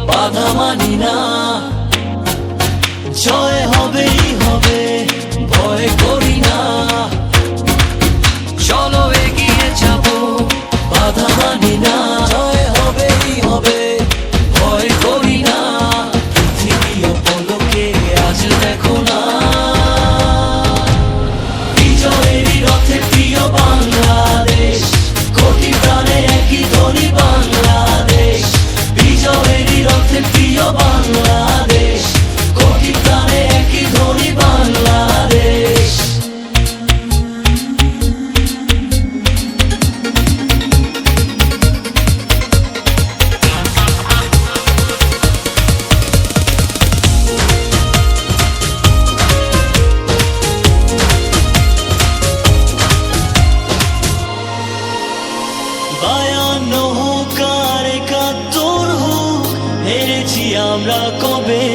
বাধা মানি না, জয় হবেই হবে, ভয় করি না। চলো এগিয়ে যাব, বাধা মানি না, জয় হবেই হবে, ভয় করি না। পৃথিবী পলকে আজ দেখো না, বিজয়েরই রথে প্রিয় বাংলাদেশ, কোটি প্রাণে একই ধ্বনি বাংলাদেশ। বিজয়েরই রথে প্রিয় বাংলাদেশ, কোটি প্রাণে একই ধ্বনি বাংলাদেশ। বায়ান্ন হোক আর ৭১ হোক, হেরেছি আমরা কবে?